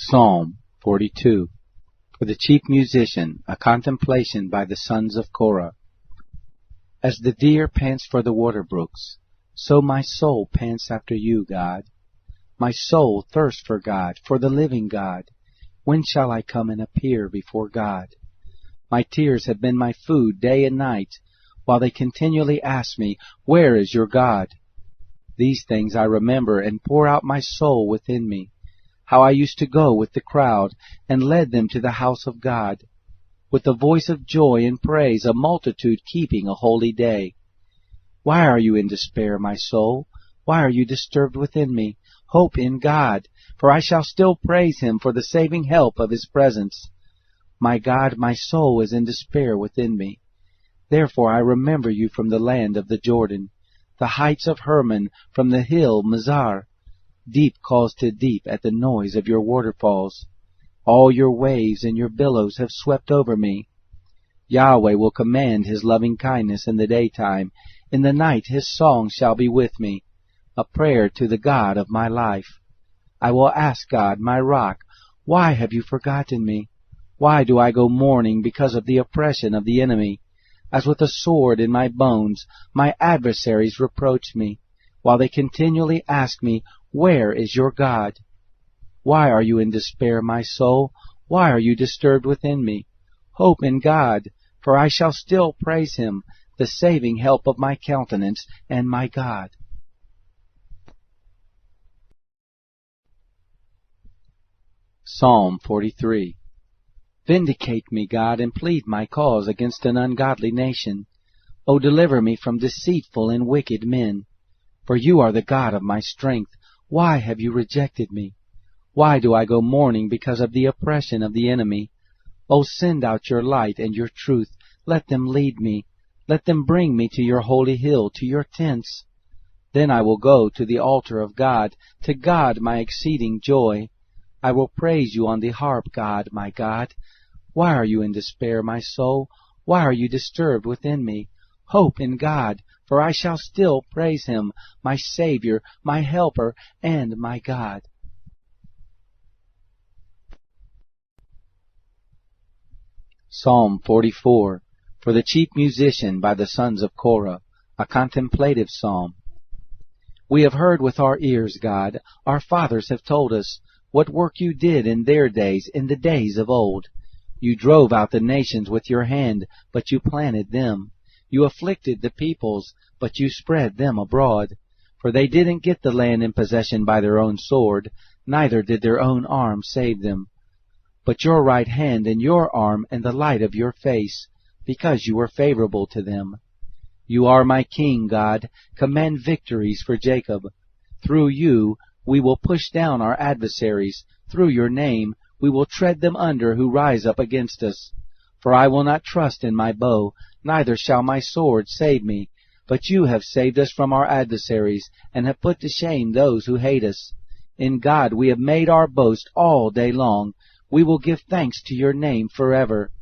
Psalm 42. For the chief musician, a contemplation by the sons of Korah. As the deer pants for the water brooks, so my soul pants after you, God. My soul thirsts for God, for the living God. When shall I come and appear before God? My tears have been my food day and night, while they continually ask me, where is your God? These things I remember and pour out my soul within me, how I used to go with the crowd and led them to the house of God, with the voice of joy and praise, a multitude keeping a holy day. Why are you in despair, my soul? Why are you disturbed within me? Hope in God, for I shall still praise him for the saving help of his presence. My God, my soul is in despair within me. Therefore I remember you from the land of the Jordan, the heights of Hermon, from the hill Mizar. Deep calls to deep at the noise of your waterfalls. All your waves and your billows have swept over me. Yahweh will command his loving kindness in the daytime. In the night his song shall be with me, a prayer to the God of my life. I will ask God, my rock, why have you forgotten me? Why do I go mourning because of the oppression of the enemy? As with a sword in my bones, my adversaries reproach me, while they continually ask me, where is your God? Why are you in despair, my soul? Why are you disturbed within me? Hope in God, for I shall still praise him, the saving help of my countenance and my God. Psalm 43. Vindicate me, God, and plead my cause against an ungodly nation. O deliver me from deceitful and wicked men. For you are the God of my strength. Why have you rejected me? Why do I go mourning because of the oppression of the enemy? O send out your light and your truth. Let them lead me. Let them bring me to your holy hill, to your tents. Then I will go to the altar of God, to God my exceeding joy. I will praise you on the harp, God, my God. Why are you in despair, my soul? Why are you disturbed within me? Hope in God, for I shall still praise him, my Savior, my Helper, and my God. Psalm 44. For the chief musician by the sons of Korah, a contemplative psalm. We have heard with our ears, God, our fathers have told us, what work you did in their days, in the days of old. You drove out the nations with your hand, but you planted them. You afflicted the peoples, but you spread them abroad. For they didn't get the land in possession by their own sword, neither did their own arm save them. But your right hand and your arm and the light of your face, because you were favorable to them. You are my King, God. Command victories for Jacob. Through you we will push down our adversaries. Through your name we will tread them under who rise up against us. For I will not trust in my bow, neither shall my sword save me. But you have saved us from our adversaries, and have put to shame those who hate us. In God we have made our boast all day long. We will give thanks to your name forever.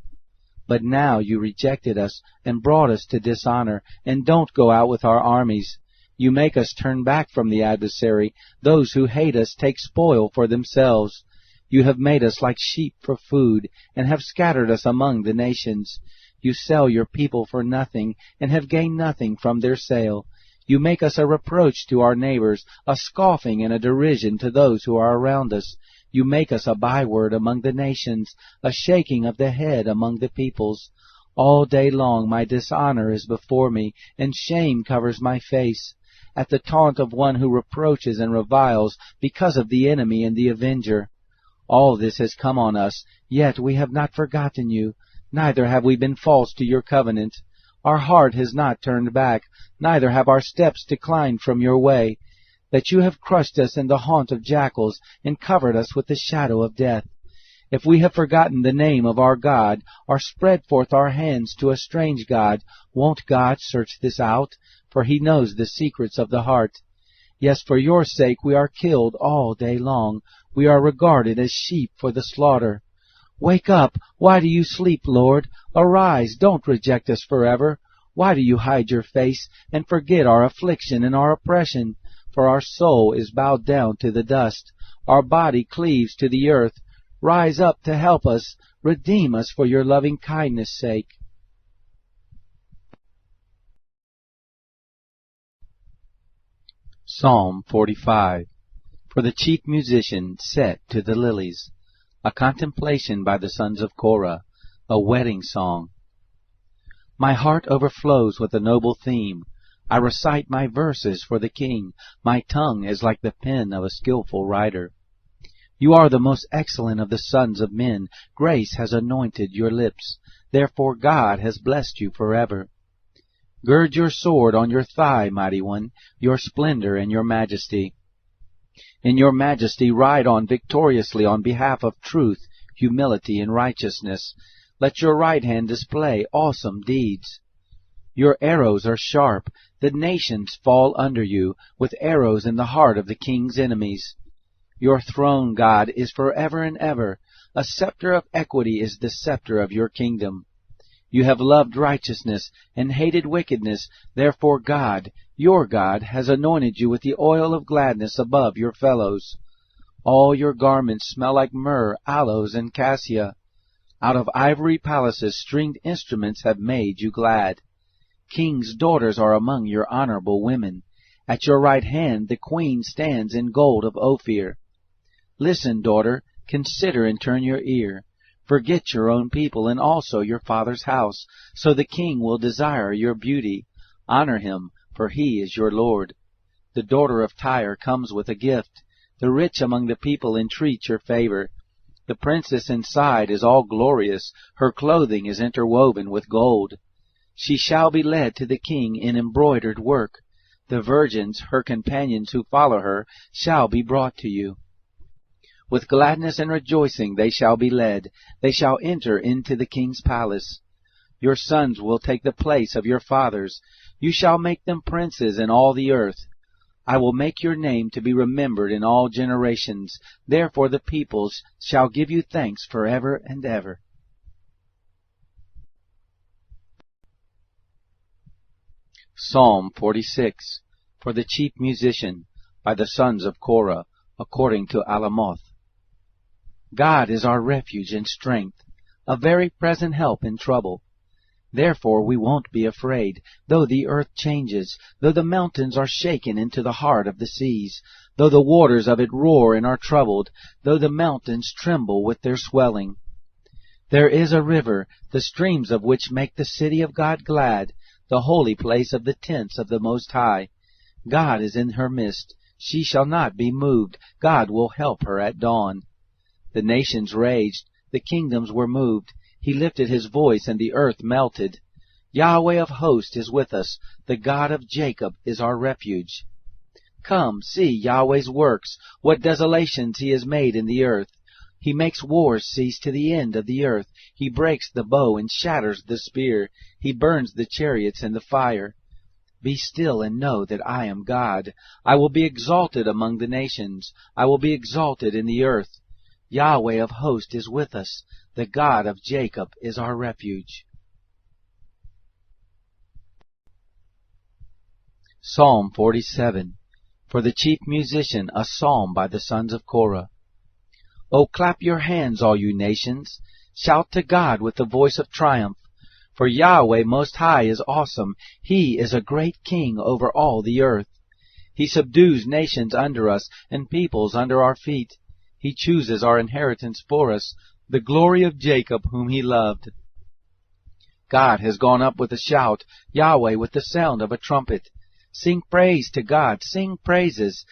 But now you rejected us, and brought us to dishonor, and don't go out with our armies. You make us turn back from the adversary. Those who hate us take spoil for themselves. You have made us like sheep for food, and have scattered us among the nations. You sell your people for nothing, and have gained nothing from their sale. You make us a reproach to our neighbors, a scoffing and a derision to those who are around us. You make us a byword among the nations, a shaking of the head among the peoples. All day long my dishonor is before me, and shame covers my face. At the taunt of one who reproaches and reviles, because of the enemy and the avenger. All this has come on us, yet we have not forgotten you, neither have we been false to your covenant. Our heart has not turned back, neither have our steps declined from your way. That you have crushed us in the haunt of jackals, and covered us with the shadow of death. If we have forgotten the name of our God, or spread forth our hands to a strange God, won't God search this out? For he knows the secrets of the heart. Yes, for your sake we are killed all day long. We are regarded as sheep for the slaughter. Wake up! Why do you sleep, Lord? Arise, don't reject us forever. Why do you hide your face, and forget our affliction and our oppression? For our soul is bowed down to the dust. Our body cleaves to the earth. rise up to help us. Redeem us for your loving kindness' sake. Psalm 45. For the chief musician set to the lilies, a contemplation by the sons of Korah, a wedding song. My heart overflows with a noble theme. I recite my verses for the king. My tongue is like the pen of a skillful writer. You are the most excellent of the sons of men. Grace has anointed your lips. Therefore God has blessed you forever. Gird your sword on your thigh, mighty one, your splendor and your majesty. In your majesty ride on victoriously on behalf of truth, humility, and righteousness. Let your right hand display awesome deeds. Your arrows are sharp. The nations fall under you, with arrows in the heart of the king's enemies. Your throne, God, is forever and ever. A scepter of equity is the scepter of your kingdom. You have loved righteousness and hated wickedness. Therefore God, your God, has anointed you with the oil of gladness above your fellows. All your garments smell like myrrh, aloes, and cassia. Out of ivory palaces stringed instruments have made you glad. Kings' daughters are among your honorable women. At your right hand the queen stands in gold of Ophir. Listen, daughter, consider and turn your ear. Forget your own people and also your father's house, so the king will desire your beauty. Honor him, for he is your Lord. The daughter of Tyre comes with a gift. The rich among the people entreat your favor. The princess inside is all glorious. Her clothing is interwoven with gold. She shall be led to the king in embroidered work. The virgins, her companions who follow her, shall be brought to you. With gladness and rejoicing they shall be led. They shall enter into the king's palace. Your sons will take the place of your fathers. You shall make them princes in all the earth. I will make your name to be remembered in all generations. Therefore the peoples shall give you thanks forever and ever. Psalm 46. For the chief musician, by the sons of Korah, according to Alamoth. God is our refuge and strength, a very present help in trouble. Therefore we won't be afraid, though the earth changes, though the mountains are shaken into the heart of the seas, though the waters of it roar and are troubled, though the mountains tremble with their swelling. There is a river, the streams of which make the city of God glad, the holy place of the tents of the Most High. God is in her midst. She shall not be moved. God will help her at dawn. The nations raged. The kingdoms were moved. He lifted his voice, and the earth melted. Yahweh of hosts is with us. The God of Jacob is our refuge. Come, see Yahweh's works, what desolations he has made in the earth. He makes wars cease to the end of the earth. He breaks the bow and shatters the spear. He burns the chariots in the fire. Be still and know that I am God. I will be exalted among the nations. I will be exalted in the earth. Yahweh of hosts is with us. The God of Jacob is our refuge. Psalm 47. For the chief musician, a psalm by the sons of Korah. O clap your hands, all you nations. Shout to God with the voice of triumph. For Yahweh Most High is awesome. He is a great king over all the earth. He subdues nations under us and peoples under our feet. He chooses our inheritance for us, the glory of Jacob whom he loved. God has gone up with a shout, Yahweh with the sound of a trumpet. Sing praise to God, sing praises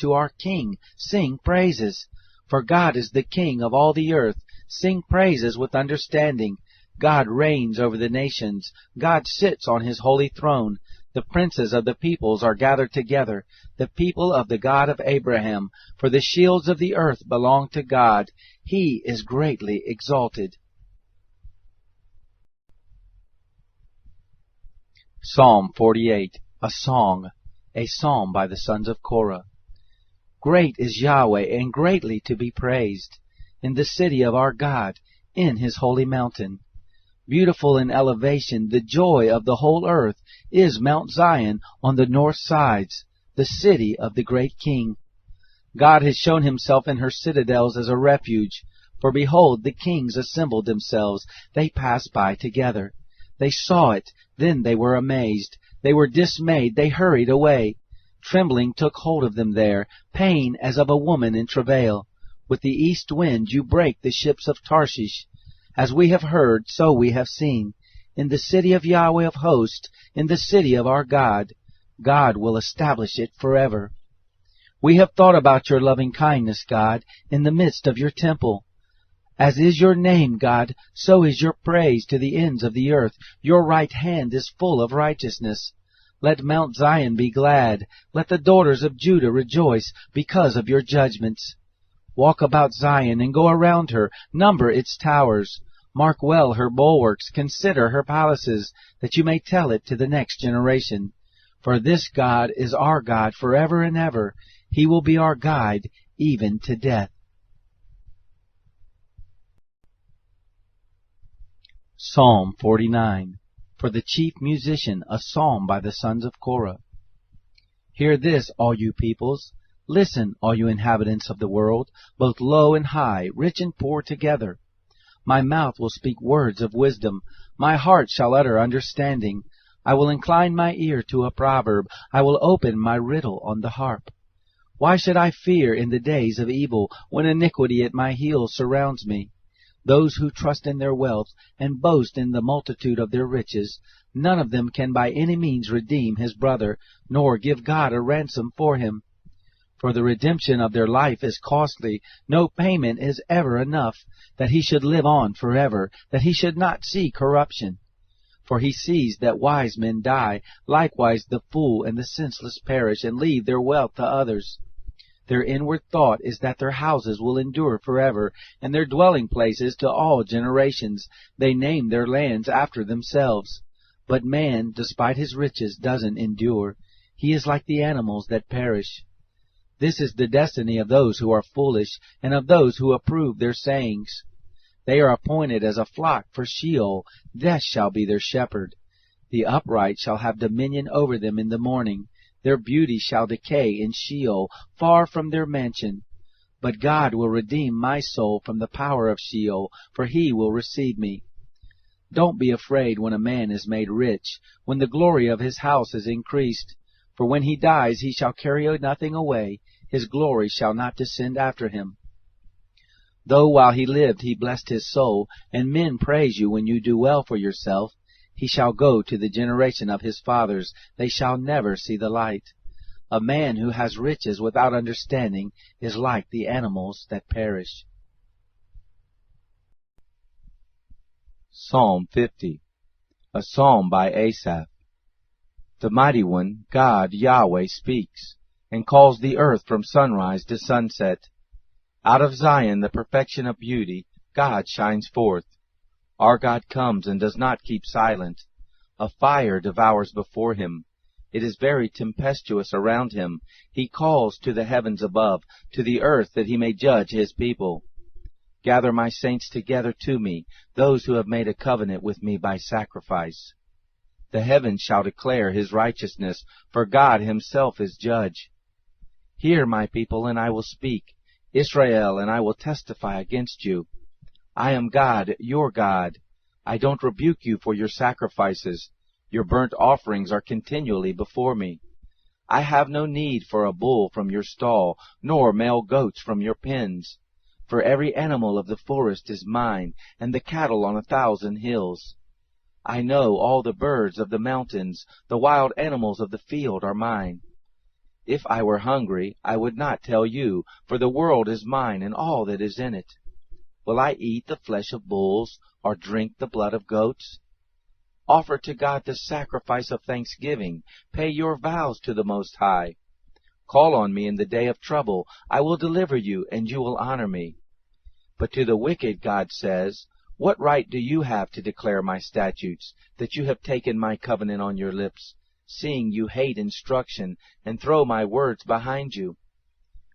to our King, sing praises. For God is the King of all the earth. Sing praises with understanding. God reigns over the nations. God sits on his holy throne. The princes of the peoples are gathered together, the people of the God of Abraham. For the shields of the earth belong to God. He is greatly exalted. Psalm 48. A song, a psalm by the sons of Korah. Great is Yahweh, and greatly to be praised, in the city of our God, in his holy mountain. Beautiful in elevation, the joy of the whole earth, is Mount Zion on the north sides, the city of the great King. God has shown himself in her citadels as a refuge. For behold, the kings assembled themselves. They passed by together. They saw it, then they were amazed. They were dismayed, they hurried away. Trembling took hold of them there, pain as of a woman in travail. With the east wind you break the ships of Tarshish. As we have heard, so we have seen. In the city of Yahweh of hosts, in the city of our God, God will establish it forever. We have thought about your loving kindness, God, in the midst of your temple. As is your name, God, so is your praise to the ends of the earth. Your right hand is full of righteousness. Let Mount Zion be glad. Let the daughters of Judah rejoice because of your judgments. Walk about Zion and go around her. Number its towers. Mark well her bulwarks. Consider her palaces, that you may tell it to the next generation. For this God is our God forever and ever. He will be our guide even to death. Psalm 49. For the chief musician, a psalm by the sons of Korah. Hear this, all you peoples. Listen, all you inhabitants of the world, both low and high, rich and poor together. My mouth will speak words of wisdom. My heart shall utter understanding. I will incline my ear to a proverb. I will open my riddle on the harp. Why should I fear in the days of evil, when iniquity at my heels surrounds me? Those who trust in their wealth and boast in the multitude of their riches, none of them can by any means redeem his brother, nor give God a ransom for him. For the redemption of their life is costly. No payment is ever enough, that he should live on forever, that he should not see corruption. For he sees that wise men die, likewise the fool and the senseless perish, and leave their wealth to others. Their inward thought is that their houses will endure forever, and their dwelling places to all generations. They name their lands after themselves. But man, despite his riches, doesn't endure. He is like the animals that perish. This is the destiny of those who are foolish, and of those who approve their sayings. They are appointed as a flock for Sheol. Death shall be their shepherd. The upright shall have dominion over them in the morning. Their beauty shall decay in Sheol, far from their mansion. But God will redeem my soul from the power of Sheol, for he will receive me. Don't be afraid when a man is made rich, when the glory of his house is increased. For when he dies he shall carry nothing away, his glory shall not descend after him. Though while he lived he blessed his soul, and men praise you when you do well for yourself, he shall go to the generation of his fathers. They shall never see the light. A man who has riches without understanding is like the animals that perish. Psalm 50. A psalm by Asaph. The Mighty One, God, Yahweh, speaks, and calls the earth from sunrise to sunset. Out of Zion, the perfection of beauty, God shines forth. Our God comes and does not keep silent. A fire devours before him. It is very tempestuous around him. He calls to the heavens above, to the earth, that he may judge his people. Gather my saints together to me, those who have made a covenant with me by sacrifice. The heavens shall declare his righteousness, for God himself is judge. Hear, my people, and I will speak, Israel, and I will testify against you. I am God, your God. I don't rebuke you for your sacrifices. Your burnt offerings are continually before me. I have no need for a bull from your stall, nor male goats from your pens. For every animal of the forest is mine, and the cattle on 1,000 hills. I know all the birds of the mountains, the wild animals of the field are mine. If I were hungry, I would not tell you, for the world is mine and all that is in it. Will I eat the flesh of bulls, or drink the blood of goats? Offer to God the sacrifice of thanksgiving. Pay your vows to the Most High. Call on me in the day of trouble. I will deliver you, and you will honor me. But to the wicked God says, what right do you have to declare my statutes, that you have taken my covenant on your lips, seeing you hate instruction, and throw my words behind you?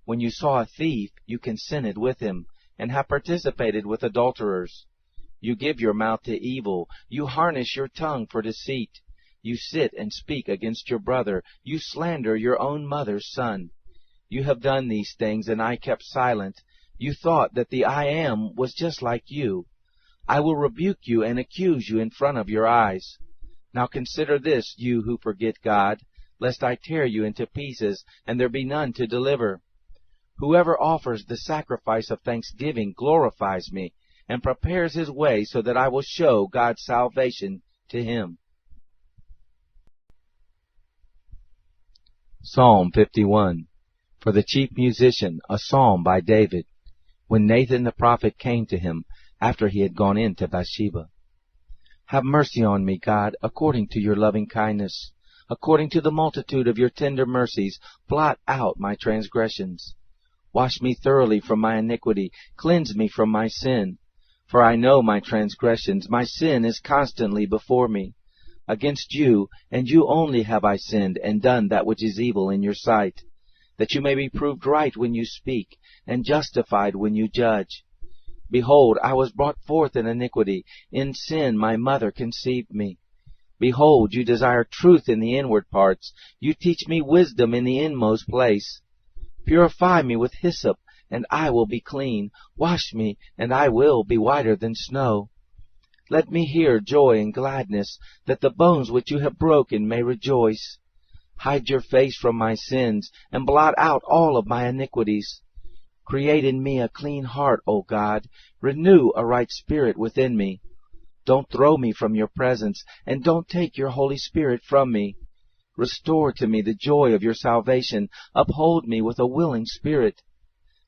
When you saw a thief, you consented with him, and have participated with adulterers. You give your mouth to evil. You harness your tongue for deceit. You sit and speak against your brother. You slander your own mother's son. You have done these things, and I kept silent. You thought that the I Am was just like you. I will rebuke you and accuse you in front of your eyes. Now consider this, you who forget God, lest I tear you into pieces, and there be none to deliver. Whoever offers the sacrifice of thanksgiving glorifies me, and prepares his way so that I will show God's salvation to him. Psalm 51. For the chief musician, a psalm by David, when Nathan the prophet came to him after he had gone in to Bathsheba. Have mercy on me, God, according to your loving kindness. According to the multitude of your tender mercies, blot out my transgressions. Wash me thoroughly from my iniquity, cleanse me from my sin. For I know my transgressions, my sin is constantly before me. Against you, and you only, have I sinned, and done that which is evil in your sight, that you may be proved right when you speak, and justified when you judge. Behold, I was brought forth in iniquity, in sin my mother conceived me. Behold, you desire truth in the inward parts, you teach me wisdom in the inmost place. Purify me with hyssop, and I will be clean. Wash me, and I will be whiter than snow. Let me hear joy and gladness, that the bones which you have broken may rejoice. Hide your face from my sins, and blot out all of my iniquities. Create in me a clean heart, O God. Renew a right spirit within me. Don't throw me from your presence, and don't take your Holy Spirit from me. Restore to me the joy of your salvation. Uphold me with a willing spirit.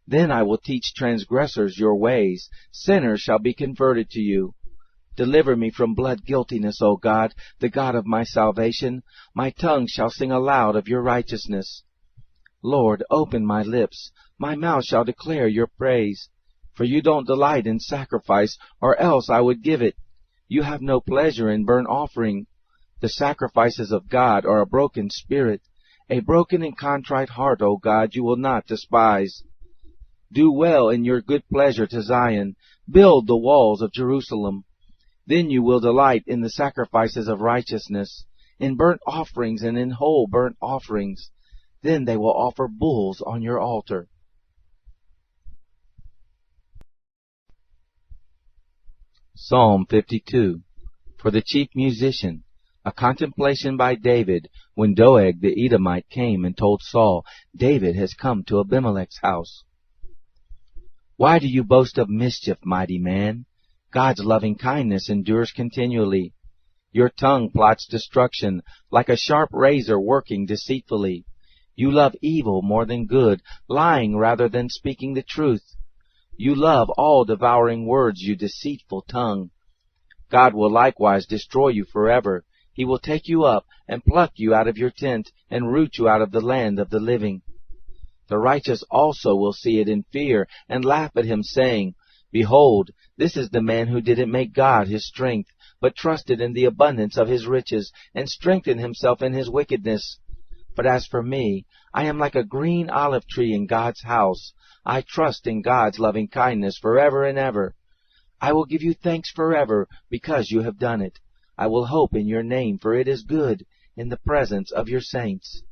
Then I will teach transgressors your ways. Sinners shall be converted to you. Deliver me from blood guiltiness, O God, the God of my salvation. My tongue shall sing aloud of your righteousness. Lord, open my lips. My mouth shall declare your praise. For you don't delight in sacrifice, or else I would give it. You have no pleasure in burnt offering. The sacrifices of God are a broken spirit. A broken and contrite heart, O God, you will not despise. Do well in your good pleasure to Zion. Build the walls of Jerusalem. Then you will delight in the sacrifices of righteousness, in burnt offerings and in whole burnt offerings. Then they will offer bulls on your altar. Psalm 52. For the chief musician, a contemplation by David, when Doeg the Edomite came and told Saul, David has come to Abimelech's house. Why do you boast of mischief, mighty man? God's loving kindness endures continually. Your tongue plots destruction, like a sharp razor working deceitfully. You love evil more than good, lying rather than speaking the truth. You love all devouring words, you deceitful tongue. God will likewise destroy you forever. He will take you up and pluck you out of your tent and root you out of the land of the living. The righteous also will see it in fear and laugh at him, saying, Behold, this is the man who didn't make God his strength, but trusted in the abundance of his riches, and strengthened himself in his wickedness. But as for me, I am like a green olive tree in God's house. I trust in God's loving kindness forever and ever. I will give you thanks forever, because you have done it. I will hope in your name, for it is good, in the presence of your saints.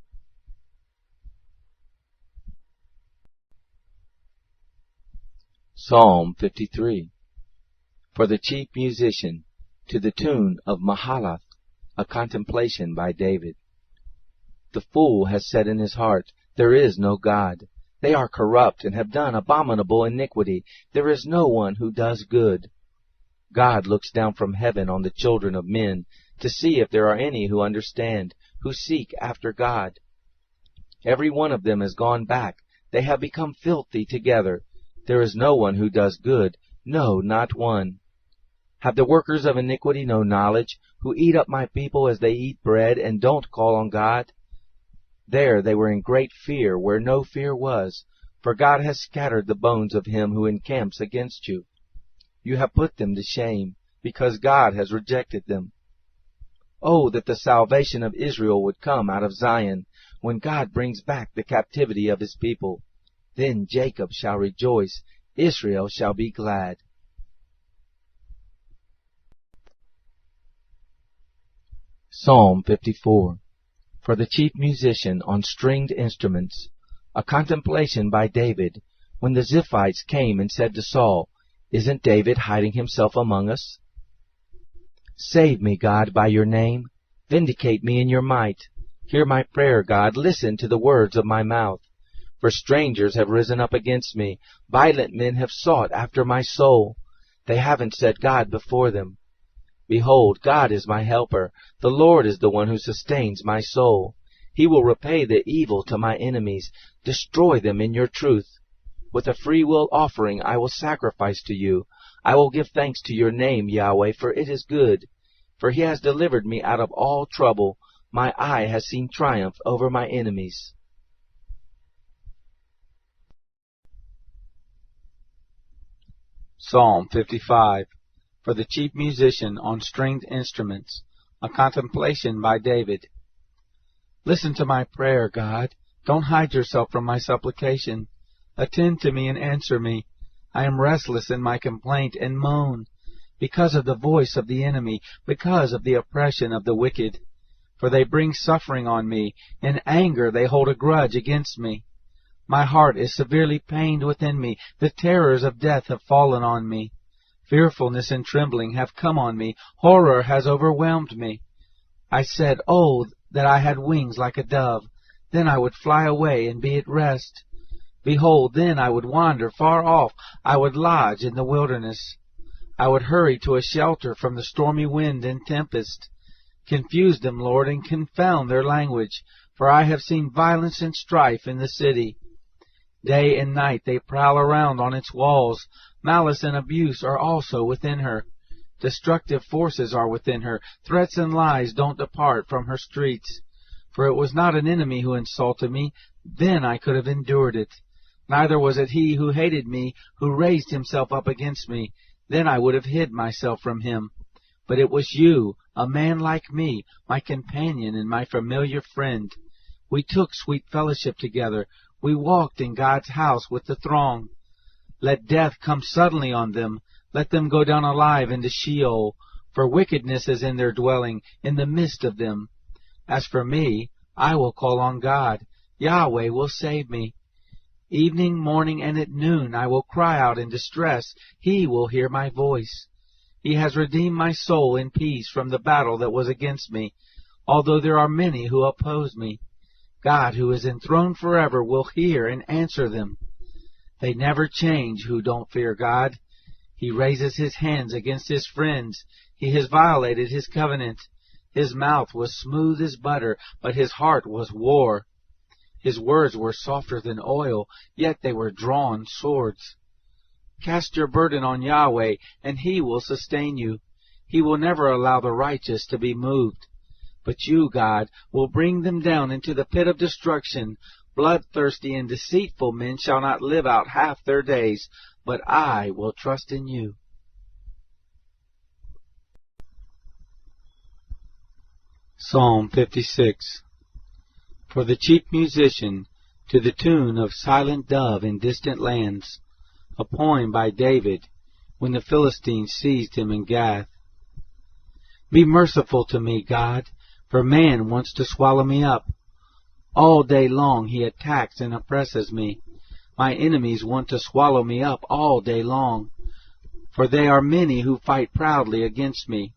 Psalm 53. For the chief musician, to the tune of Mahalath, a contemplation by David. The fool has said in his heart, There is no God. They are corrupt and have done abominable iniquity. There is no one who does good. God looks down from heaven on the children of men, to see if there are any who understand, who seek after God. Every one of them has gone back. They have become filthy together. There is no one who does good, no, not one. Have the workers of iniquity no knowledge, who eat up my people as they eat bread, and don't call on God? There they were in great fear, where no fear was, for God has scattered the bones of him who encamps against you. You have put them to shame, because God has rejected them. Oh, that the salvation of Israel would come out of Zion, when God brings back the captivity of his people. Then Jacob shall rejoice, Israel shall be glad. Psalm 54. For the chief musician on stringed instruments, a contemplation by David, when the Ziphites came and said to Saul, "Isn't David hiding himself among us?" Save me, God, by your name. Vindicate me in your might. Hear my prayer, God. Listen to the words of my mouth. For strangers have risen up against me. Violent men have sought after my soul. They haven't set God before them. Behold, God is my helper. The Lord is the one who sustains my soul. He will repay the evil to my enemies. Destroy them in your truth. With a freewill offering I will sacrifice to you. I will give thanks to your name, Yahweh, for it is good. For he has delivered me out of all trouble. My eye has seen triumph over my enemies. Psalm 55, for the chief musician on stringed instruments, a contemplation by David. Listen to my prayer, God. Don't hide yourself from my supplication. Attend to me and answer me. I am restless in my complaint and moan, because of the voice of the enemy, because of the oppression of the wicked. For they bring suffering on me. In anger they hold a grudge against me. My heart is severely pained within me. The terrors of death have fallen on me. Fearfulness and trembling have come on me. Horror has overwhelmed me. I said, "Oh, that I had wings like a dove. Then I would fly away and be at rest. Behold, then I would wander far off. I would lodge in the wilderness. I would hurry to a shelter from the stormy wind and tempest. Confuse them, Lord, and confound their language, for I have seen violence and strife in the city. Day and night they prowl around on its walls. Malice and abuse are also within her. Destructive forces are within her. Threats and lies don't depart from her streets. For it was not an enemy who insulted me. Then I could have endured it. Neither was it he who hated me, who raised himself up against me. Then I would have hid myself from him. But it was you, a man like me, my companion and my familiar friend. We took sweet fellowship together. We walked in God's house with the throng. Let death come suddenly on them. Let them go down alive into Sheol. For wickedness is in their dwelling, in the midst of them. As for me, I will call on God. Yahweh will save me. Evening, morning, and at noon I will cry out in distress. He will hear my voice. He has redeemed my soul in peace from the battle that was against me, although there are many who oppose me. God, who is enthroned forever, will hear and answer them. They never change who don't fear God. He raises his hands against his friends. He has violated his covenant. His mouth was smooth as butter, but his heart was war. His words were softer than oil, yet they were drawn swords. Cast your burden on Yahweh, and he will sustain you. He will never allow the righteous to be moved. But you, God, will bring them down into the pit of destruction. Bloodthirsty and deceitful men shall not live out half their days, but I will trust in you. Psalm 56, for the chief musician, to the tune of Silent Dove in Distant Lands, a poem by David, when the Philistines seized him in Gath. Be merciful to me, God, for man wants to swallow me up. All day long he attacks and oppresses me. My enemies want to swallow me up all day long, for they are many who fight proudly against me.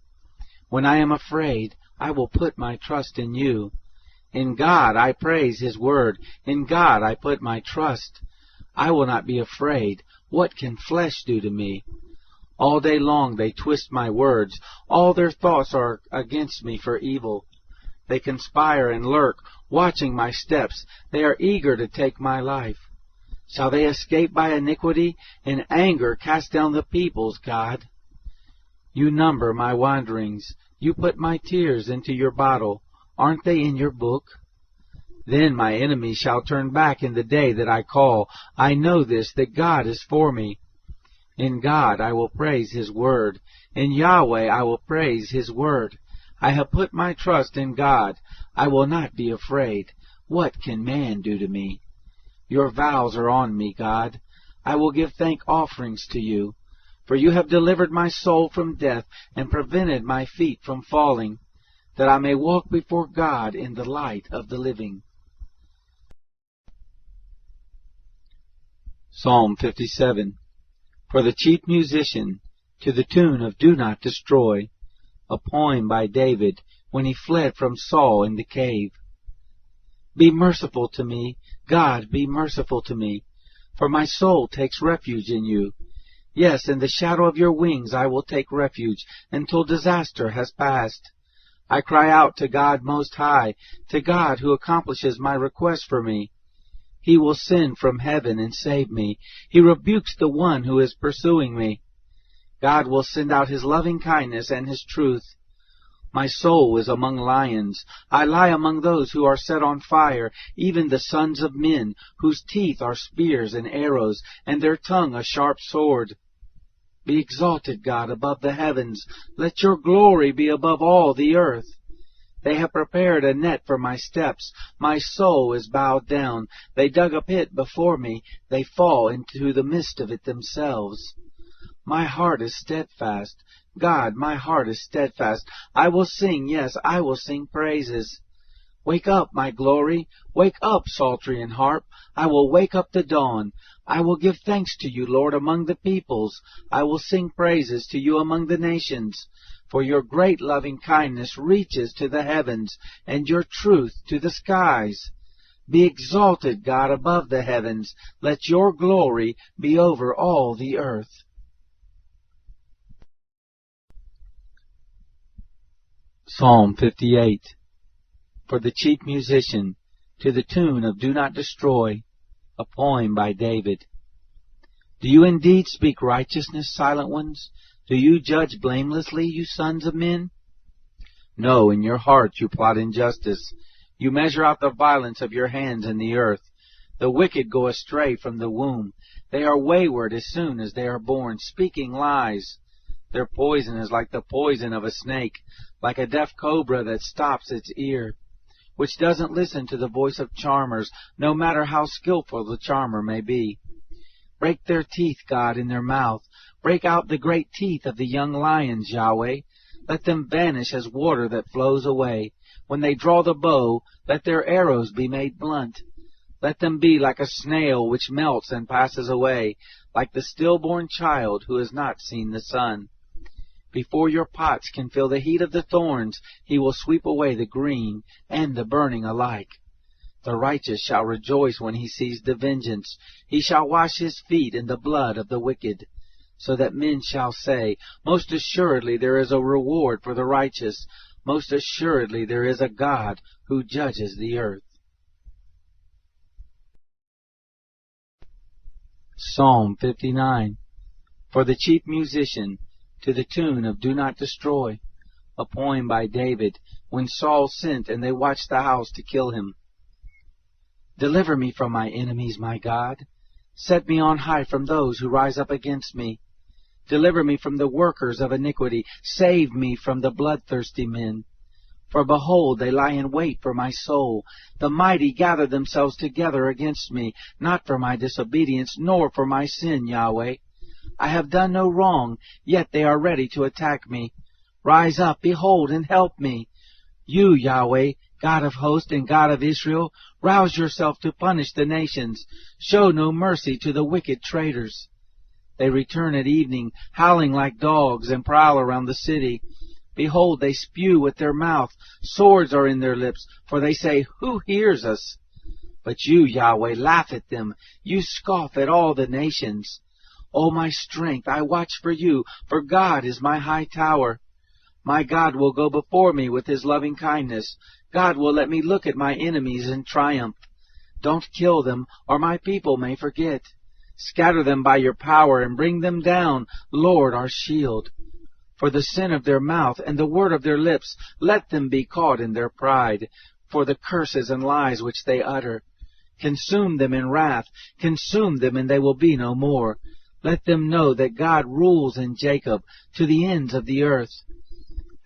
When I am afraid, I will put my trust in you. In God I praise his word. In God I put my trust. I will not be afraid. What can flesh do to me? All day long they twist my words. All their thoughts are against me for evil. They conspire and lurk, watching my steps. They are eager to take my life. Shall they escape by iniquity? In anger cast down the peoples, God. You number my wanderings. You put my tears into your bottle. Aren't they in your book? Then my enemies shall turn back in the day that I call. I know this, that God is for me. In God I will praise his word. In Yahweh I will praise his word. I have put my trust in God. I will not be afraid. What can man do to me? Your vows are on me, God. I will give thank offerings to you. For you have delivered my soul from death and prevented my feet from falling, that I may walk before God in the light of the living. Psalm 57. For the chief musician, to the tune of Do Not Destroy, a poem by David when he fled from Saul in the cave. Be merciful to me, God, be merciful to me, for my soul takes refuge in you. Yes, in the shadow of your wings I will take refuge until disaster has passed. I cry out to God Most High, to God who accomplishes my request for me. He will send from heaven and save me. He rebukes the one who is pursuing me. God will send out his loving kindness and his truth. My soul is among lions. I lie among those who are set on fire, even the sons of men, whose teeth are spears and arrows, and their tongue a sharp sword. Be exalted, God, above the heavens. Let your glory be above all the earth. They have prepared a net for my steps. My soul is bowed down. They dug a pit before me. They fall into the midst of it themselves. My heart is steadfast. God, my heart is steadfast. I will sing, yes, I will sing praises. Wake up, my glory. Wake up, psaltery and harp. I will wake up the dawn. I will give thanks to you, Lord, among the peoples. I will sing praises to you among the nations. For your great loving kindness reaches to the heavens, and your truth to the skies. Be exalted, God, above the heavens. Let your glory be over all the earth. Psalm 58. For the chief musician, to the tune of Do Not Destroy, a poem by David. Do you indeed speak righteousness, silent ones? Do you judge blamelessly, you sons of men? No, in your heart you plot injustice. You measure out the violence of your hands in the earth. The wicked go astray from the womb. They are wayward as soon as they are born, speaking lies. Their poison is like the poison of a snake, like a deaf cobra that stops its ear, which doesn't listen to the voice of charmers, no matter how skillful the charmer may be. Break their teeth, God, in their mouth. Break out the great teeth of the young lions, Yahweh. Let them vanish as water that flows away. When they draw the bow, let their arrows be made blunt. Let them be like a snail which melts and passes away, like the stillborn child who has not seen the sun. Before your pots can feel the heat of the thorns, he will sweep away the green and the burning alike. The righteous shall rejoice when he sees the vengeance. He shall wash his feet in the blood of the wicked, so that men shall say, Most assuredly there is a reward for the righteous. Most assuredly there is a God who judges the earth. Psalm 59. For the chief musician, to the tune of Do Not Destroy, a poem by David, when Saul sent and they watched the house to kill him. Deliver me from my enemies, my God. Set me on high from those who rise up against me. Deliver me from the workers of iniquity. Save me from the bloodthirsty men. For behold, they lie in wait for my soul. The mighty gather themselves together against me, not for my disobedience, nor for my sin, Yahweh. I have done no wrong, yet they are ready to attack me. Rise up, behold, and help me. You, Yahweh, God of hosts and God of Israel, rouse yourself to punish the nations. Show no mercy to the wicked traitors. They return at evening, howling like dogs, and prowl around the city. Behold, they spew with their mouth. Swords are in their lips, for they say, Who hears us? But you, Yahweh, laugh at them. You scoff at all the nations. O my strength, I watch for you, for God is my high tower. My God will go before me with his loving kindness. God will let me look at my enemies in triumph. Don't kill them, or my people may forget. Scatter them by your power and bring them down, Lord, our shield. For the sin of their mouth and the word of their lips, let them be caught in their pride, for the curses and lies which they utter. Consume them in wrath, consume them, and they will be no more. Let them know that God rules in Jacob to the ends of the earth.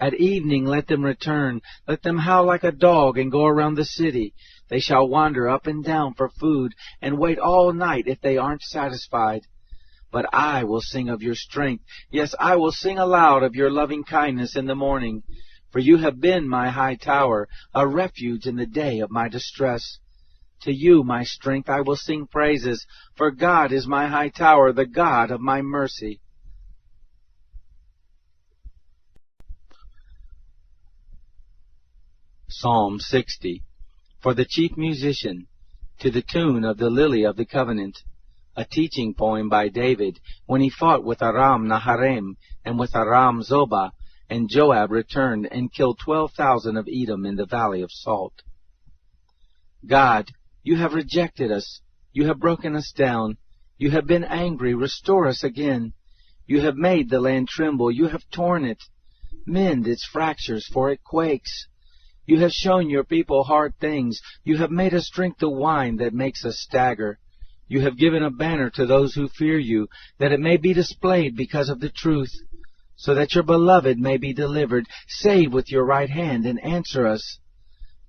At evening let them return. Let them howl like a dog and go around the city. They shall wander up and down for food and wait all night if they aren't satisfied. But I will sing of your strength. Yes, I will sing aloud of your loving kindness in the morning. For you have been my high tower, a refuge in the day of my distress. To you, my strength, I will sing praises, for God is my high tower, the God of my mercy. Psalm 60. For the chief musician, to the tune of the Lily of the Covenant, a teaching poem by David, when he fought with Aram Naharaim and with Aram Zobah, and Joab returned and killed 12,000 of Edom in the valley of Salt. God, you have rejected us. You have broken us down. You have been angry. Restore us again. You have made the land tremble. You have torn it. Mend its fractures, for it quakes. You have shown your people hard things. You have made us drink the wine that makes us stagger. You have given a banner to those who fear you, that it may be displayed because of the truth, so that your beloved may be delivered. Save with your right hand and answer us.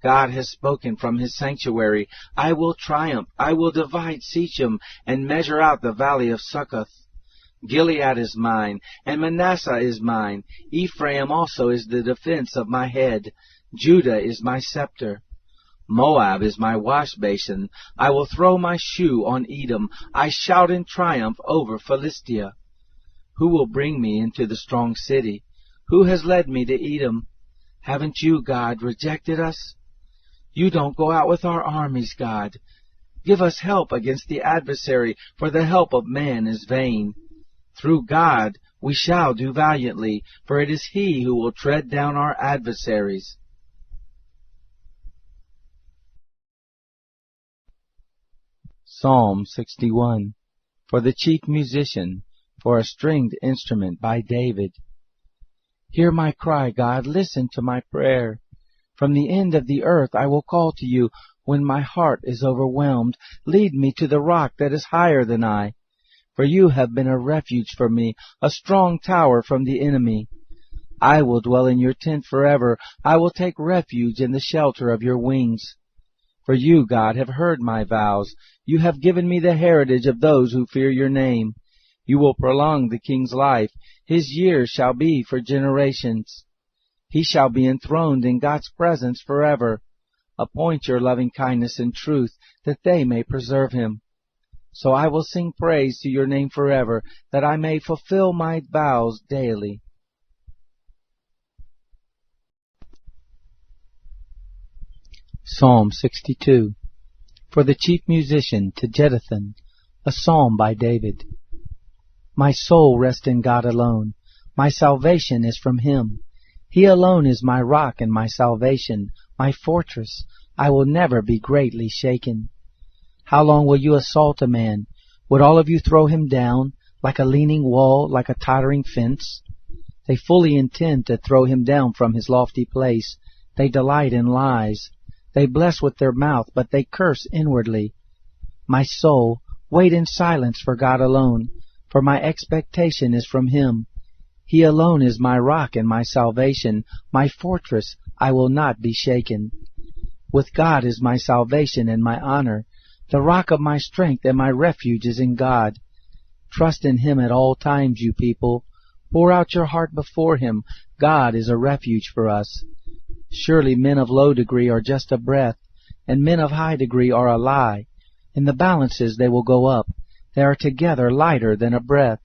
God has spoken from his sanctuary. I will triumph. I will divide Shechem and measure out the valley of Succoth. Gilead is mine, and Manasseh is mine. Ephraim also is the defense of my head. Judah is my scepter. Moab is my wash basin. I will throw my shoe on Edom. I shout in triumph over Philistia. Who will bring me into the strong city? Who has led me to Edom? Haven't you, God, rejected us? You don't go out with our armies, God. Give us help against the adversary, for the help of man is vain. Through God we shall do valiantly, for it is he who will tread down our adversaries. Psalm 61. For the chief musician, for a stringed instrument by David. Hear my cry, God, listen to my prayer. From the end of the earth I will call to you when my heart is overwhelmed. Lead me to the rock that is higher than I. For you have been a refuge for me, a strong tower from the enemy. I will dwell in your tent forever. I will take refuge in the shelter of your wings. For you, God, have heard my vows. You have given me the heritage of those who fear your name. You will prolong the king's life. His years shall be for generations. He shall be enthroned in God's presence forever. Appoint your loving kindness and truth, that they may preserve him. So I will sing praise to your name forever, that I may fulfill my vows daily. Psalm 62. For the chief musician, to Jeduthun, a psalm by David. My soul rests in God alone. My salvation is from him. He alone is my rock and my salvation, my fortress. I will never be greatly shaken. How long will you assault a man? Would all of you throw him down, like a leaning wall, like a tottering fence? They fully intend to throw him down from his lofty place. They delight in lies. They bless with their mouth, but they curse inwardly. My soul, wait in silence for God alone, for my expectation is from him. He alone is my rock and my salvation, my fortress. I will not be shaken. With God is my salvation and my honor. The rock of my strength and my refuge is in God. Trust in him at all times, you people. Pour out your heart before him. God is a refuge for us. Surely men of low degree are just a breath, and men of high degree are a lie. In the balances they will go up. They are together lighter than a breath.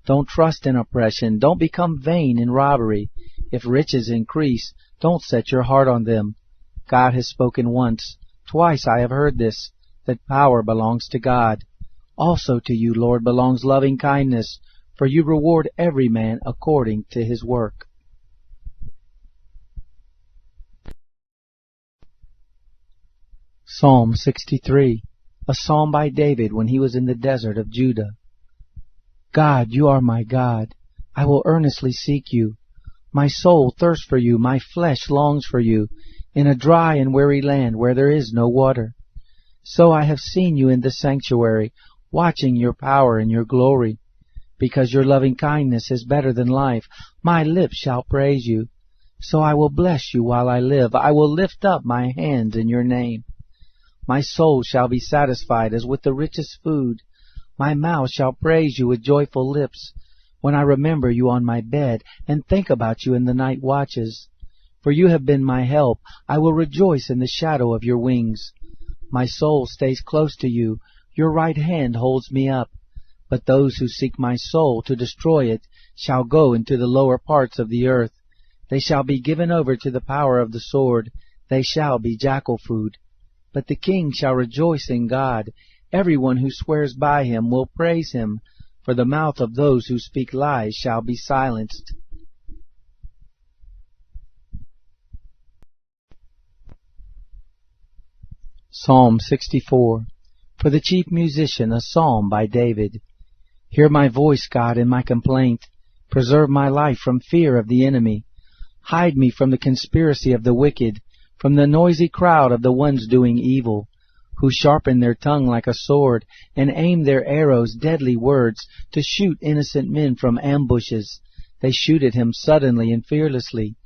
Don't trust in oppression. Don't become vain in robbery. If riches increase, don't set your heart on them. God has spoken once. Twice I have heard this, that power belongs to God. Also to you, Lord, belongs loving kindness, for you reward every man according to his work. Psalm 63, a psalm by David when he was in the desert of Judah. God, you are my God. I will earnestly seek you. My soul thirsts for you, my flesh longs for you, in a dry and weary land where there is no water. So I have seen you in the sanctuary, watching your power and your glory. Because your loving kindness is better than life, my lips shall praise you. So I will bless you while I live. I will lift up my hands in your name. My soul shall be satisfied as with the richest food. My mouth shall praise you with joyful lips, when I remember you on my bed and think about you in the night watches. For you have been my help. I will rejoice in the shadow of your wings. My soul stays close to you. Your right hand holds me up. But those who seek my soul to destroy it shall go into the lower parts of the earth. They shall be given over to the power of the sword. They shall be jackal food. But the king shall rejoice in God. Everyone who swears by him will praise him, for the mouth of those who speak lies shall be silenced. Psalm 64. For the chief musician, a psalm by David. Hear my voice, God, in my complaint. Preserve my life from fear of the enemy. Hide me from the conspiracy of the wicked, from the noisy crowd of the ones doing evil, who sharpen their tongue like a sword, and aim their arrows, deadly words, to shoot innocent men from ambushes. They shoot at him suddenly and fearlessly.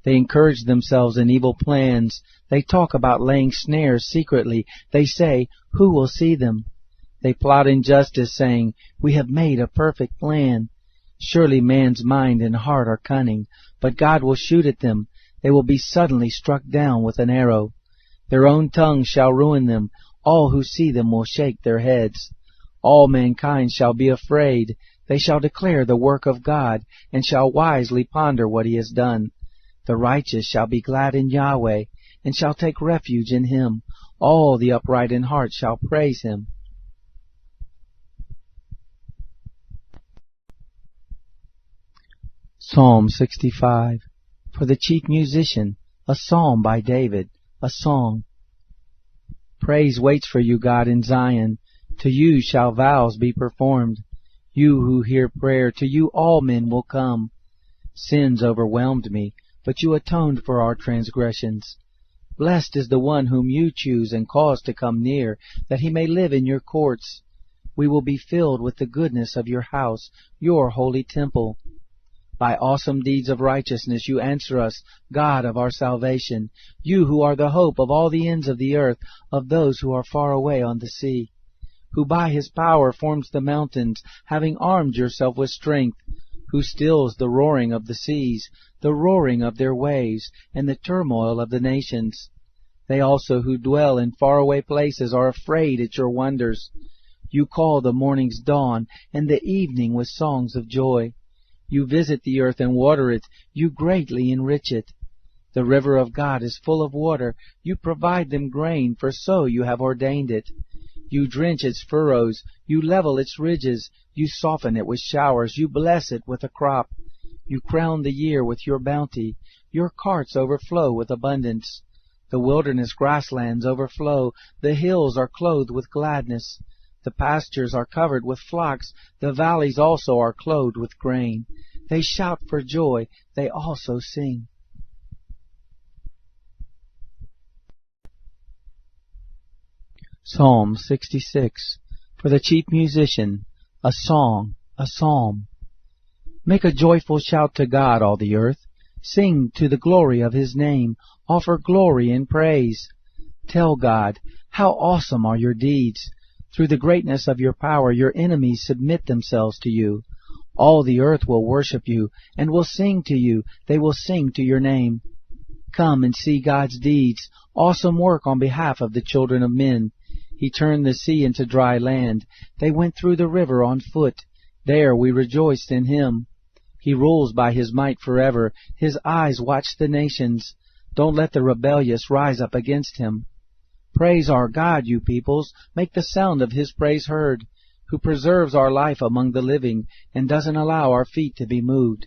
They encourage themselves in evil plans. They talk about laying snares secretly. They say, who will see them? They plot injustice, saying, we have made a perfect plan. Surely man's mind and heart are cunning, but God will shoot at them. They will be suddenly struck down with an arrow. Their own tongue shall ruin them. All who see them will shake their heads. All mankind shall be afraid. They shall declare the work of God, and shall wisely ponder what he has done. The righteous shall be glad in Yahweh, and shall take refuge in him. All the upright in heart shall praise him. Psalm 65. For the chief musician, a psalm by David, a song. Praise waits for you, God, in Zion. To you shall vows be performed. You who hear prayer, to you all men will come. Sins overwhelmed me, but you atoned for our transgressions. Blessed is the one whom you choose and cause to come near, that he may live in your courts. We will be filled with the goodness of your house, your holy temple. By awesome deeds of righteousness you answer us, God of our salvation, you who are the hope of all the ends of the earth, of those who are far away on the sea, who by his power forms the mountains, having armed yourself with strength, who stills the roaring of the seas, the roaring of their waves, and the turmoil of the nations. They also who dwell in faraway places are afraid at your wonders. You call the morning's dawn, and the evening with songs of joy. You visit the earth and water it. You greatly enrich it. The river of God is full of water. You provide them grain, for so you have ordained it. You drench its furrows. You level its ridges. You soften it with showers. You bless it with a crop. You crown the year with your bounty. Your carts overflow with abundance. The wilderness grasslands overflow. The hills are clothed with gladness. The pastures are covered with flocks. The valleys also are clothed with grain. They shout for joy. They also sing. Psalm 66. For the chief musician, a song, a psalm. Make a joyful shout to God, all the earth. Sing to the glory of his name. Offer glory and praise. Tell God, how awesome are your deeds. Through the greatness of your power, your enemies submit themselves to you. All the earth will worship you, and will sing to you. They will sing to your name. Come and see God's deeds, awesome work on behalf of the children of men. He turned the sea into dry land. They went through the river on foot. There we rejoiced in him. He rules by his might forever. His eyes watch the nations. Don't let the rebellious rise up against him. Praise our God, you peoples. Make the sound of his praise heard, who preserves our life among the living, and doesn't allow our feet to be moved.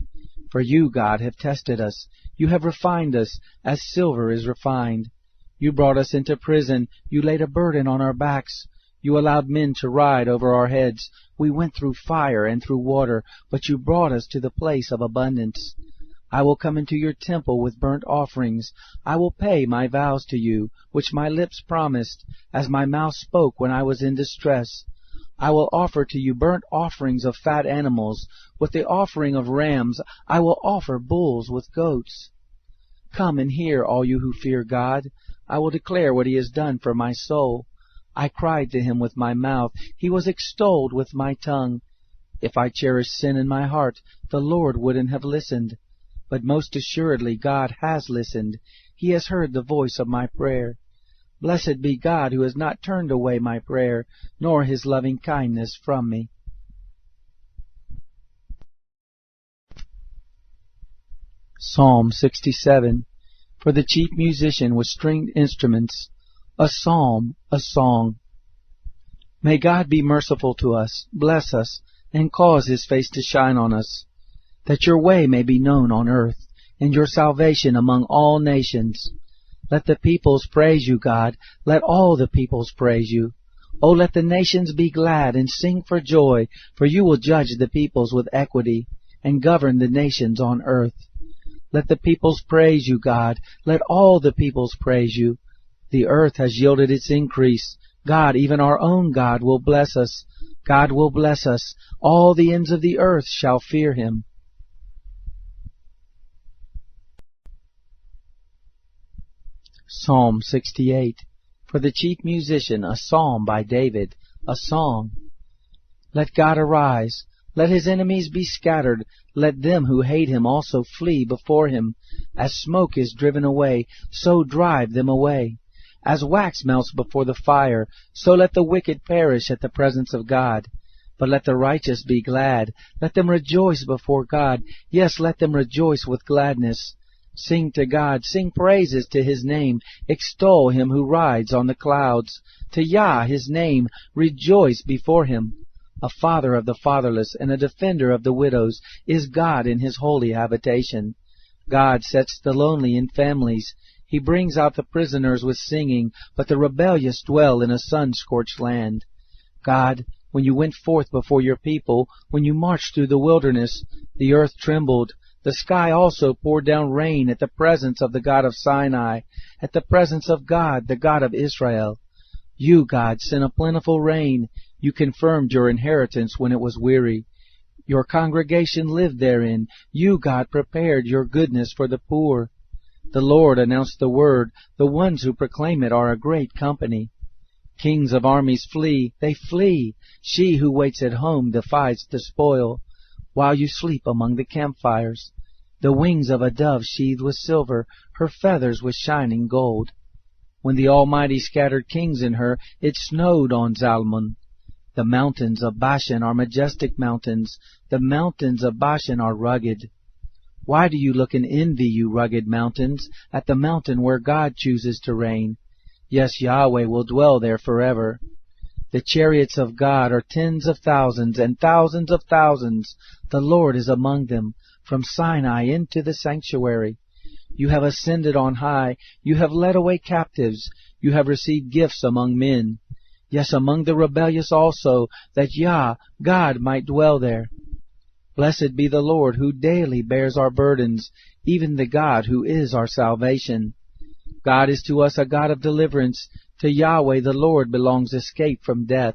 For you, God, have tested us. You have refined us, as silver is refined. You brought us into prison. You laid a burden on our backs. You allowed men to ride over our heads. We went through fire and through water, but you brought us to the place of abundance. I will come into your temple with burnt offerings. I will pay my vows to you, which my lips promised, as my mouth spoke when I was in distress. I will offer to you burnt offerings of fat animals. With the offering of rams I will offer bulls with goats. Come and hear, all you who fear God. I will declare what he has done for my soul. I cried to him with my mouth. He was extolled with my tongue. If I cherished sin in my heart, the Lord wouldn't have listened. But most assuredly God has listened. He has heard the voice of my prayer. Blessed be God, who has not turned away my prayer, nor his loving kindness from me. Psalm 67. For the chief musician with stringed instruments, a psalm, a song. May God be merciful to us, bless us, and cause his face to shine on us, that your way may be known on earth, and your salvation among all nations. Let the peoples praise you, God. Let all the peoples praise you. O let the nations be glad and sing for joy, for you will judge the peoples with equity, and govern the nations on earth. Let the peoples praise you, God. Let all the peoples praise you. The earth has yielded its increase. God, even our own God, will bless us. God will bless us. All the ends of the earth shall fear him. Psalm 68. For the chief musician, a psalm by David, a song. Let God arise. Let his enemies be scattered. Let them who hate him also flee before him. As smoke is driven away, so drive them away. As wax melts before the fire, so let the wicked perish at the presence of God. But let the righteous be glad. Let them rejoice before God. Yes, let them rejoice with gladness. Sing to God, sing praises to his name. Extol him who rides on the clouds. To Yah, his name, rejoice before him. A father of the fatherless and a defender of the widows is God in his holy habitation. God sets the lonely in families. He brings out the prisoners with singing, but the rebellious dwell in a sun-scorched land. God, when you went forth before your people, when you marched through the wilderness, the earth trembled. The sky also poured down rain at the presence of the God of Sinai, at the presence of God, the God of Israel. You, God, sent a plentiful rain. You confirmed your inheritance when it was weary. Your congregation lived therein. You, God, prepared your goodness for the poor. The Lord announced the word. The ones who proclaim it are a great company. Kings of armies flee. They flee. She who waits at home defies the spoil, while you sleep among the campfires. The wings of a dove sheathed with silver, her feathers with shining gold. When the Almighty scattered kings in her, it snowed on Zalmon. The mountains of Bashan are majestic mountains. The mountains of Bashan are rugged. Why do you look in envy, you rugged mountains, at the mountain where God chooses to reign? Yes, Yahweh will dwell there forever. The chariots of God are tens of thousands and thousands of thousands. The Lord is among them, from Sinai into the sanctuary. You have ascended on high. You have led away captives. You have received gifts among men. Yes, among the rebellious also, that Yah, God, might dwell there. Blessed be the Lord, who daily bears our burdens, even the God who is our salvation. God is to us a God of deliverance. To Yahweh the Lord belongs escape from death.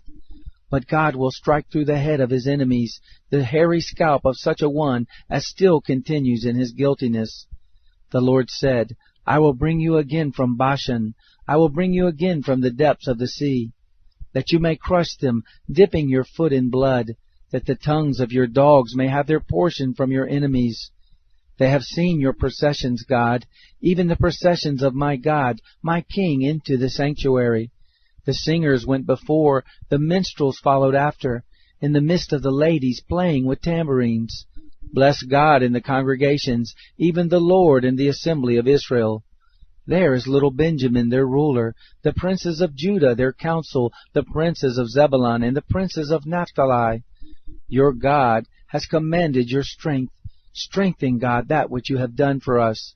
But God will strike through the head of his enemies, the hairy scalp of such a one as still continues in his guiltiness. The Lord said, I will bring you again from Bashan. I will bring you again from the depths of the sea, that you may crush them, dipping your foot in blood, that the tongues of your dogs may have their portion from your enemies. They have seen your processions, God, even the processions of my God, my King, into the sanctuary. The singers went before, the minstrels followed after, in the midst of the ladies playing with tambourines. Bless God in the congregations, even the Lord in the assembly of Israel. There is little Benjamin, their ruler, the princes of Judah, their council, the princes of Zebulun, and the princes of Naphtali. Your God has commanded your strength. Strengthen, God, that which you have done for us.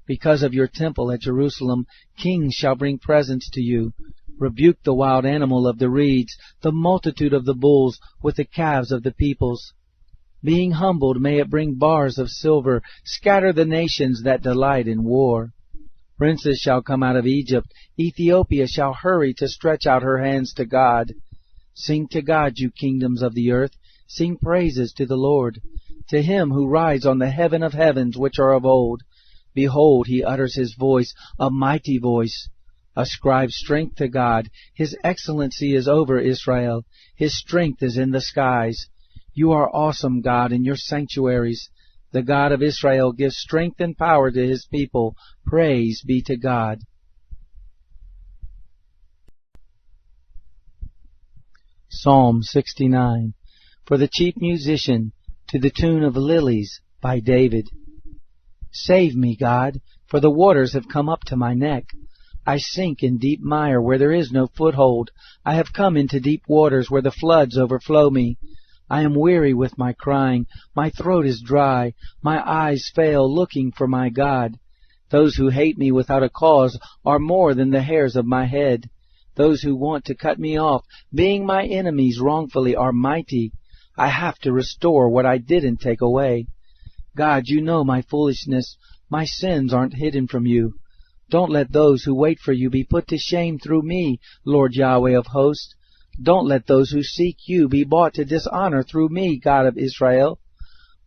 Because of your temple at Jerusalem, kings shall bring presents to you. Rebuke the wild animal of the reeds, the multitude of the bulls, with the calves of the peoples. Being humbled, may it bring bars of silver. Scatter the nations that delight in war. Princes shall come out of Egypt. Ethiopia shall hurry to stretch out her hands to God. Sing to God, you kingdoms of the earth. Sing praises to the Lord. To him who rides on the heaven of heavens, which are of old. Behold, he utters his voice, a mighty voice. Ascribe strength to God. His excellency is over Israel. His strength is in the skies. You are awesome, God, in your sanctuaries. The God of Israel gives strength and power to his people. Praise be to God. Psalm 69. For the chief musician, to the tune of Lilies, by David. Save me, God, for the waters have come up to my neck. I sink in deep mire where there is no foothold. I have come into deep waters where the floods overflow me. I am weary with my crying. My throat is dry. My eyes fail looking for my God. Those who hate me without a cause are more than the hairs of my head. Those who want to cut me off, being my enemies wrongfully, are mighty. I have to restore what I didn't take away. God, you know my foolishness. My sins aren't hidden from you. Don't let those who wait for you be put to shame through me, Lord Yahweh of hosts. Don't let those who seek you be brought to dishonor through me, God of Israel.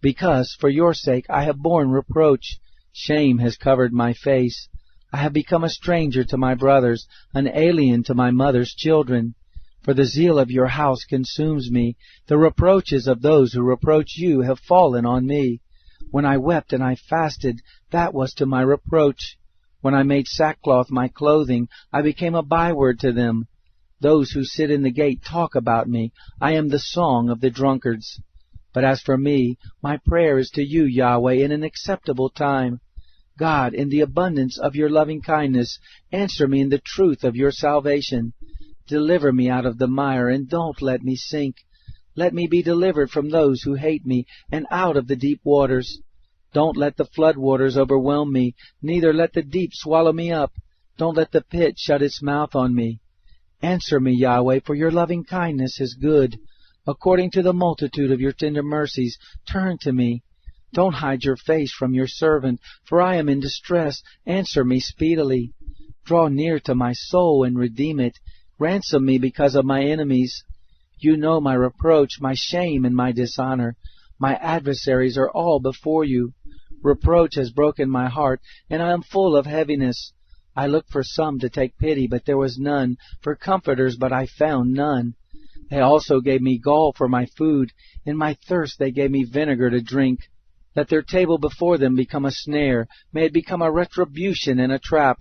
Because, for your sake, I have borne reproach. Shame has covered my face. I have become a stranger to my brothers, an alien to my mother's children. For the zeal of your house consumes me. The reproaches of those who reproach you have fallen on me. When I wept and I fasted, that was to my reproach. When I made sackcloth my clothing, I became a byword to them. Those who sit in the gate talk about me. I am the song of the drunkards. But as for me, my prayer is to you, Yahweh, in an acceptable time. God, in the abundance of your loving kindness, answer me in the truth of your salvation. Deliver me out of the mire, and don't let me sink. Let me be delivered from those who hate me, and out of the deep waters. Don't let the flood waters overwhelm me, neither let the deep swallow me up. Don't let the pit shut its mouth on me. Answer me, Yahweh, for your loving kindness is good. According to the multitude of your tender mercies, turn to me. Don't hide your face from your servant, for I am in distress. Answer me speedily. Draw near to my soul and redeem it. Ransom me because of my enemies. You know my reproach, my shame, and my dishonor. My adversaries are all before you. Reproach has broken my heart, and I am full of heaviness. I looked for some to take pity, but there was none, for comforters, but I found none. They also gave me gall for my food. In my thirst they gave me vinegar to drink. Let their table before them become a snare. May it become a retribution and a trap.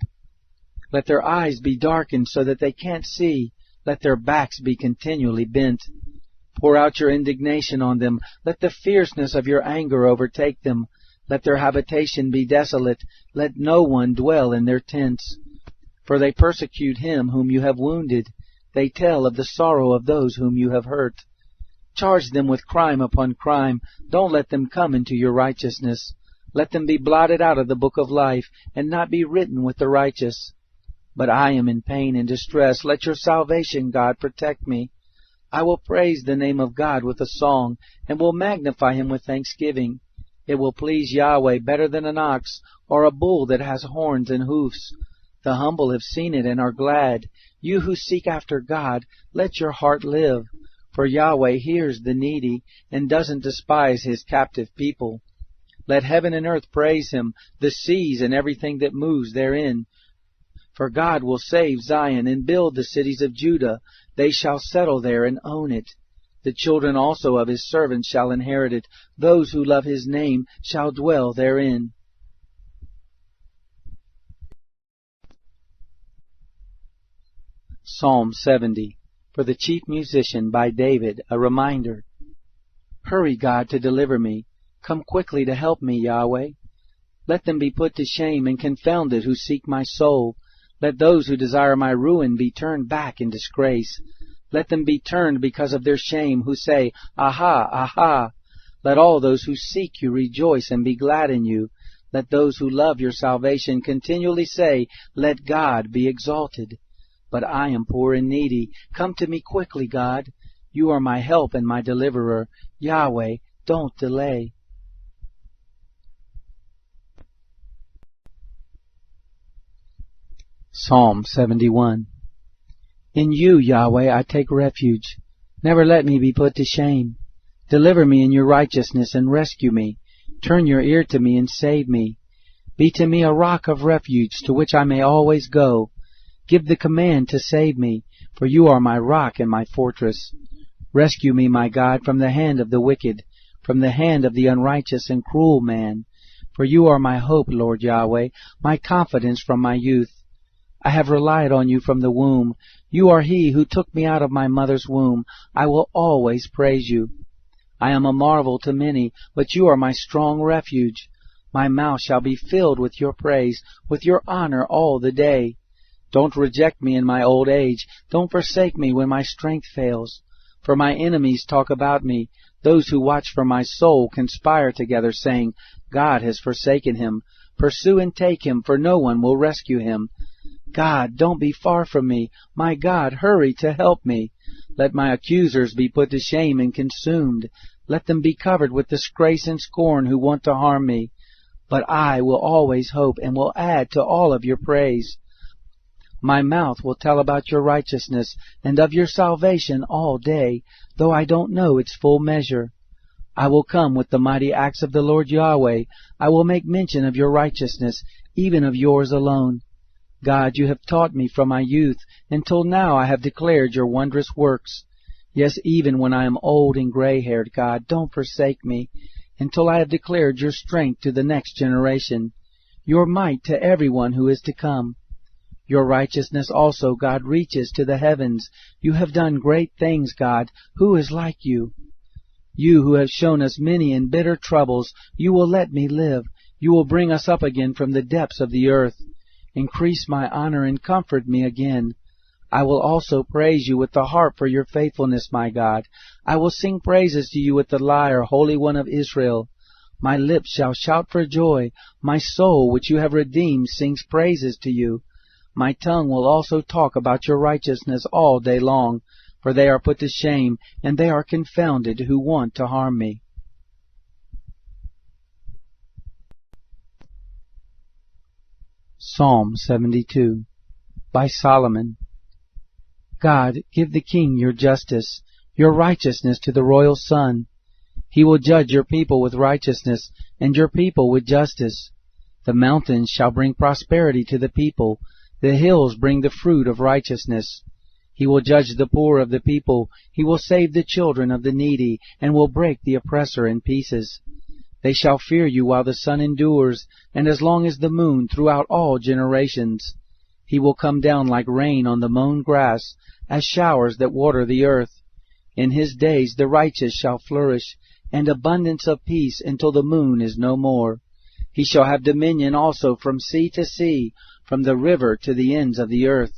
Let their eyes be darkened so that they can't see. Let their backs be continually bent. Pour out your indignation on them. Let the fierceness of your anger overtake them. Let their habitation be desolate. Let no one dwell in their tents. For they persecute him whom you have wounded. They tell of the sorrow of those whom you have hurt. Charge them with crime upon crime. Don't let them come into your righteousness. Let them be blotted out of the book of life, and not be written with the righteous. But I am in pain and distress. Let your salvation, God, protect me. I will praise the name of God with a song, and will magnify him with thanksgiving. It will please Yahweh better than an ox, or a bull that has horns and hoofs. The humble have seen it and are glad. You who seek after God, let your heart live. For Yahweh hears the needy, and doesn't despise his captive people. Let heaven and earth praise him, the seas and everything that moves therein. For God will save Zion and build the cities of Judah. They shall settle there and own it. The children also of his servants shall inherit it. Those who love his name shall dwell therein. Psalm 70. For the chief musician, by David, a reminder. Hurry, God, to deliver me. Come quickly to help me, Yahweh. Let them be put to shame and confounded who seek my soul. Let those who desire my ruin be turned back in disgrace. Let them be turned because of their shame, who say, Aha, aha. Let all those who seek you rejoice and be glad in you. Let those who love your salvation continually say, Let God be exalted. But I am poor and needy. Come to me quickly, God. You are my help and my deliverer. Yahweh, don't delay. Psalm 71. In you, Yahweh, I take refuge. Never let me be put to shame. Deliver me in your righteousness and rescue me. Turn your ear to me and save me. Be to me a rock of refuge to which I may always go. Give the command to save me, for you are my rock and my fortress. Rescue me, my God, from the hand of the wicked, from the hand of the unrighteous and cruel man. For you are my hope, Lord Yahweh, my confidence from my youth. I have relied on you from the womb. You are he who took me out of my mother's womb. I will always praise you. I am a marvel to many, but you are my strong refuge. My mouth shall be filled with your praise, with your honor all the day. Don't reject me in my old age. Don't forsake me when my strength fails. For my enemies talk about me. Those who watch for my soul conspire together, saying, God has forsaken him. Pursue and take him, for no one will rescue him. God, don't be far from me. My God, hurry to help me. Let my accusers be put to shame and consumed. Let them be covered with disgrace and scorn who want to harm me. But I will always hope and will add to all of your praise. My mouth will tell about your righteousness and of your salvation all day, though I don't know its full measure. I will come with the mighty acts of the Lord Yahweh. I will make mention of your righteousness, even of yours alone. God, you have taught me from my youth. Until now I have declared your wondrous works. Yes, even when I am old and gray-haired, God, don't forsake me, until I have declared your strength to the next generation, your might to everyone who is to come. Your righteousness also, God, reaches to the heavens. You have done great things, God. Who is like you? You who have shown us many and bitter troubles, you will let me live. You will bring us up again from the depths of the earth. Increase my honor and comfort me again. I will also praise you with the harp for your faithfulness, my God. I will sing praises to you with the lyre, Holy One of Israel. My lips shall shout for joy. My soul, which you have redeemed, sings praises to you. My tongue will also talk about your righteousness all day long, for they are put to shame, and they are confounded who want to harm me. Psalm 72 by Solomon. God, give the king your justice, your righteousness to the royal son. He will judge your people with righteousness, and your people with justice. The mountains shall bring prosperity to the people. The hills bring the fruit of righteousness. He will judge the poor of the people. He will save the children of the needy, and will break the oppressor in pieces. They shall fear you while the sun endures, and as long as the moon throughout all generations. He will come down like rain on the mown grass, as showers that water the earth. In his days the righteous shall flourish, and abundance of peace until the moon is no more. He shall have dominion also from sea to sea, from the river to the ends of the earth.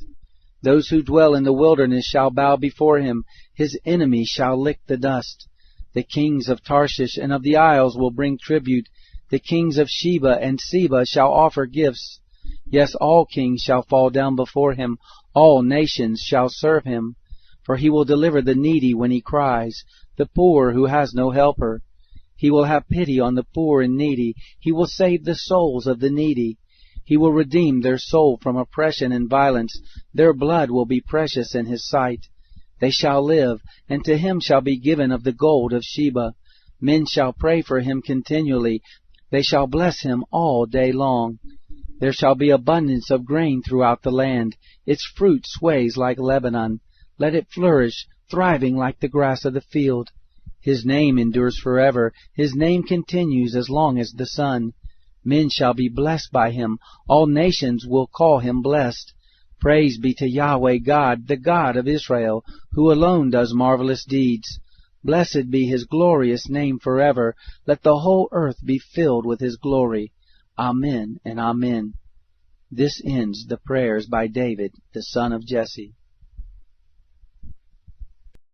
Those who dwell in the wilderness shall bow before him. His enemies shall lick the dust. The kings of Tarshish and of the isles will bring tribute. The kings of Sheba and Seba shall offer gifts. Yes, all kings shall fall down before him. All nations shall serve him. For he will deliver the needy when he cries, the poor who has no helper. He will have pity on the poor and needy. He will save the souls of the needy. He will redeem their soul from oppression and violence. Their blood will be precious in his sight. They shall live, and to him shall be given of the gold of Sheba. Men shall pray for him continually. They shall bless him all day long. There shall be abundance of grain throughout the land. Its fruit sways like Lebanon. Let it flourish, thriving like the grass of the field. His name endures forever. His name continues as long as the sun. Men shall be blessed by him. All nations will call him blessed. Praise be to Yahweh God, the God of Israel, who alone does marvelous deeds. Blessed be his glorious name forever. Let the whole earth be filled with his glory. Amen and amen. This ends the prayers by David, the son of Jesse.